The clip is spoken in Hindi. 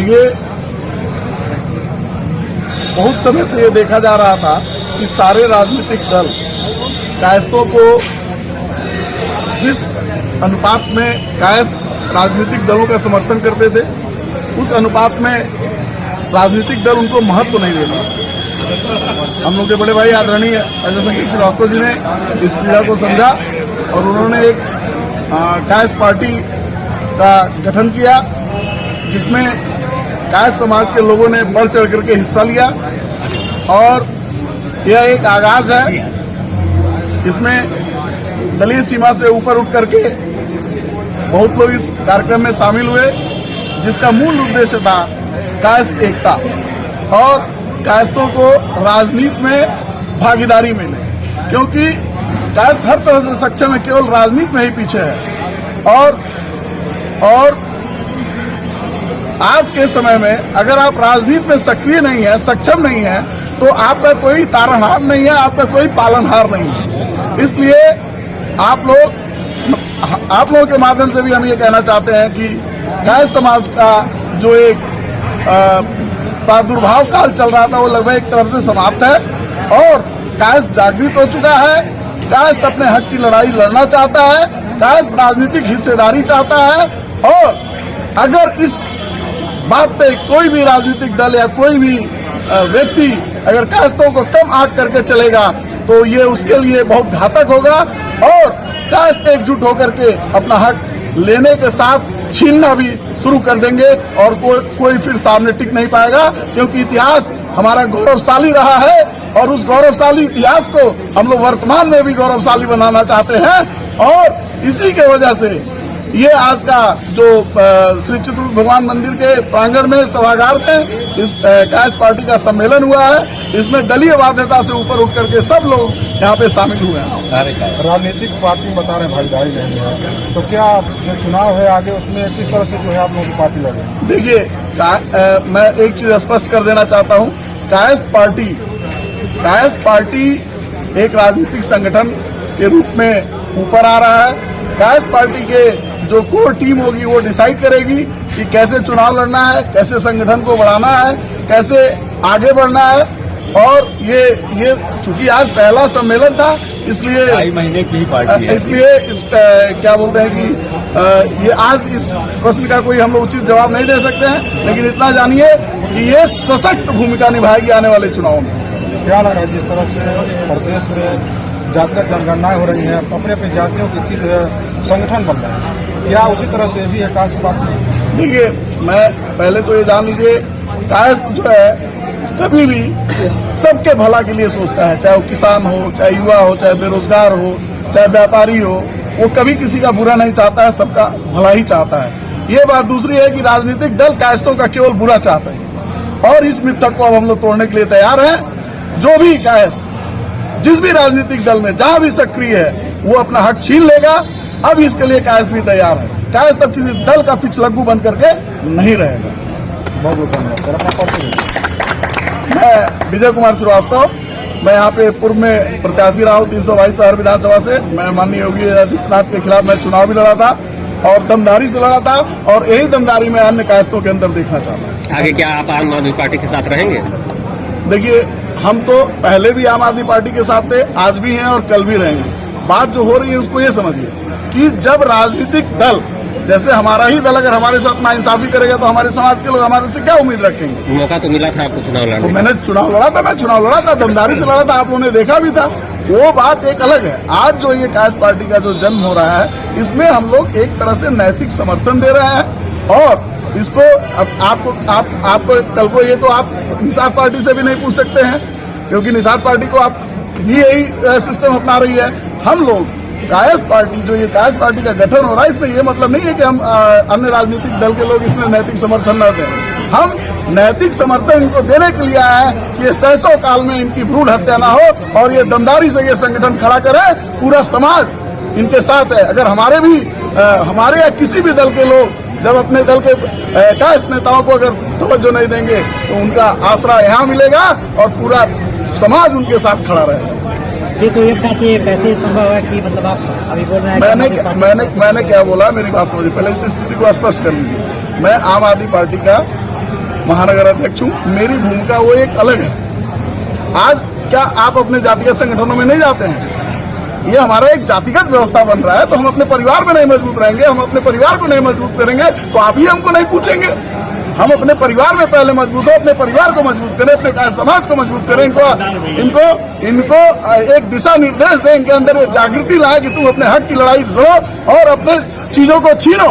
देखिए, बहुत समय से ये देखा जा रहा था कि सारे राजनीतिक दल कायस्थों को जिस अनुपात में कायस्थ राजनीतिक दलों का समर्थन करते थे, उस अनुपात में राजनीतिक दल उनको महत्व नहीं दे रहे। हम लोग के बड़े भाई आदरणीय अजय शंकर श्रीवास्तव जी ने इस पीड़ा को समझा और उन्होंने एक कायस्थ पार्टी का गठन किया, जिसमें कायस्थ समाज के लोगों ने बढ़ चढ़ करके हिस्सा लिया और यह एक आगाज है। इसमें दलीय सीमा से ऊपर उठ करके बहुत लोग इस कार्यक्रम में शामिल हुए, जिसका मूल उद्देश्य था कायस्थ एकता और कायस्थों को राजनीति में भागीदारी मिले, क्योंकि कायस्थ हर तरह से सक्षम है, केवल राजनीति में ही पीछे है। और आज के समय में अगर आप राजनीति में सक्रिय नहीं है, सक्षम नहीं है, तो आपका कोई तारणहार नहीं है, आपका कोई पालनहार नहीं है। इसलिए आप लोगों के माध्यम से भी हम ये कहना चाहते हैं कि कायस्थ समाज का जो एक प्रादुर्भाव काल चल रहा था, वो लगभग एक तरफ से समाप्त है और कायस्थ जागृत हो चुका है। कायस्थ अपने हक की लड़ाई लड़ना चाहता है, कायस्थ राजनीतिक हिस्सेदारी चाहता है। और अगर इस बात पे कोई भी राजनीतिक दल या कोई भी व्यक्ति अगर कायस्थों को कम आंक करके चलेगा, तो ये उसके लिए बहुत घातक होगा। और कायस्थ एकजुट होकर के अपना हक लेने के साथ छीनना भी शुरू कर देंगे और कोई फिर सामने टिक नहीं पाएगा, क्योंकि इतिहास हमारा गौरवशाली रहा है और उस गौरवशाली इतिहास को हम लोग वर्तमान में भी गौरवशाली बनाना चाहते हैं। और इसी के वजह से ये आज का जो श्री चित्रकूट भगवान मंदिर के प्रांगण में सभागार में इस कायस्थ पार्टी का सम्मेलन हुआ है। इसमें दलीय बाध्यता से ऊपर उठ करके सब लोग यहाँ पे शामिल हुए हैं। राजनीतिक पार्टी बता रहे हैं भागीदारी लेनी है, तो क्या जो चुनाव है आगे उसमें किस तरह से जो है आप लोगों की पार्टी लगे? देखिए, मैं एक चीज स्पष्ट कर देना चाहता हूँ। कायस्थ पार्टी एक राजनीतिक संगठन के रूप में ऊपर आ रहा है। कायस्थ पार्टी के जो कोर टीम होगी वो डिसाइड करेगी कि कैसे चुनाव लड़ना है, कैसे संगठन को बढ़ाना है, कैसे आगे बढ़ना है। और ये चूंकि आज पहला सम्मेलन था, इसलिए 2.5 महीने की पार्टी है, इसलिए क्या बोलते हैं कि ये आज इस प्रश्न का कोई हम लोग उचित जवाब नहीं दे सकते हैं, लेकिन इतना जानिए कि ये सशक्त भूमिका निभाएगी आने वाले चुनाव में। क्या लग रहा है जिस तरह से प्रदेश में जातिगत जनगणनाएं हो रही हैं, अपने अपनी जातियों की थी संगठन बन रहे हैं, क्या उसी तरह से भी है कायस्थ पार्टी? देखिए, मैं पहले तो ये जान लीजिए, कायस्थ जो है कभी भी सबके भला के लिए सोचता है, चाहे वो किसान हो, चाहे युवा हो, चाहे बेरोजगार हो, चाहे व्यापारी हो, वो कभी किसी का बुरा नहीं चाहता है, सबका भला ही चाहता है। ये बात दूसरी है कि राजनीतिक दल कायस्थों का केवल बुरा चाहते हैं और इस मिथक को अब हम लोग तोड़ने के लिए तैयार हैं। जो भी कायस्थ जिस भी राजनीतिक दल में जहां भी सक्रिय है, वो अपना हक छीन लेगा। अब इसके लिए कायस्थ भी तैयार है। कायस्थ अब किसी दल का पिछलग्गू बन करके नहीं रहेगा। बहुत बहुत धन्यवाद सर। अपना परिचय। मैं विजय कुमार श्रीवास्तव, मैं यहाँ पे पूर्व में प्रत्याशी रहा हूँ 322 शहर विधानसभा से। मैं माननीय योगी आदित्यनाथ के खिलाफ मैं चुनाव भी लड़ा था और दमदारी से लड़ा था, और यही दमदारी में अन्य कायस्थों के अंदर देखना चाहता हूँ। आगे क्या आप आम आदमी पार्टी के साथ रहेंगे? देखिए, हम तो पहले भी आम आदमी पार्टी के साथ थे, आज भी हैं और कल भी रहेंगे। बात जो हो रही है उसको ये समझिए कि जब राजनीतिक दल, जैसे हमारा ही दल अगर हमारे साथ नाइंसाफी करेगा, तो हमारे समाज के लोग हमारे से क्या उम्मीद रखेंगे? मौका तो मिला था आपको चुनाव लड़ने तो मैंने चुनाव लड़ा था, दमदारी से लड़ा था, आप लोगों ने देखा भी था। वो बात एक अलग है। आज जो ये कायस्थ पार्टी का जो जन्म हो रहा है, इसमें हम लोग एक तरह से नैतिक समर्थन दे रहे हैं। और इसको आपको कल को ये तो आप निषाद पार्टी से भी नहीं पूछ सकते हैं, क्योंकि निषाद पार्टी को आप भी यही सिस्टम अपना रही है। हम लोग कायस्थ पार्टी, जो ये कायस्थ पार्टी का गठन हो रहा है, इसमें ये मतलब नहीं है कि हम अन्य राजनीतिक दल के लोग इसमें नैतिक समर्थन न दें। हम नैतिक समर्थन इनको देने के लिए आए हैं कि 100 काल में इनकी भ्रूण हत्या ना हो और ये दमदारी से ये संगठन खड़ा करे। पूरा समाज इनके साथ है। अगर हमारे या किसी भी दल के लोग जब अपने दल के कायस्थ नेताओं को अगर तवज्जो नहीं देंगे, तो उनका आसरा यहाँ मिलेगा और पूरा समाज उनके साथ खड़ा रहेगा। ये तो एक साथ ये कैसे संभव है कि मतलब आप अभी बोल रहे हैं? मैंने क्या बोला, मेरी बात समझिए। पहले इस स्थिति को स्पष्ट कर लीजिए। मैं आम आदमी पार्टी का महानगर अध्यक्ष हूँ, मेरी भूमिका वो एक अलग है। आज क्या आप अपने जातिगत संगठनों में नहीं जाते हैं? ये हमारा एक जातिगत व्यवस्था बन रहा है, तो हम अपने परिवार में नहीं मजबूत रहेंगे, हम अपने परिवार को नहीं मजबूत करेंगे तो आप ही हमको नहीं पूछेंगे। हम अपने परिवार में पहले मजबूत हो, अपने परिवार को मजबूत करें, अपने समाज को मजबूत करें, इनको एक दिशा निर्देश दें, इनके अंदर ये जागृति लाए कि तुम अपने हक की लड़ाई लड़ो और अपने चीजों को छीनो।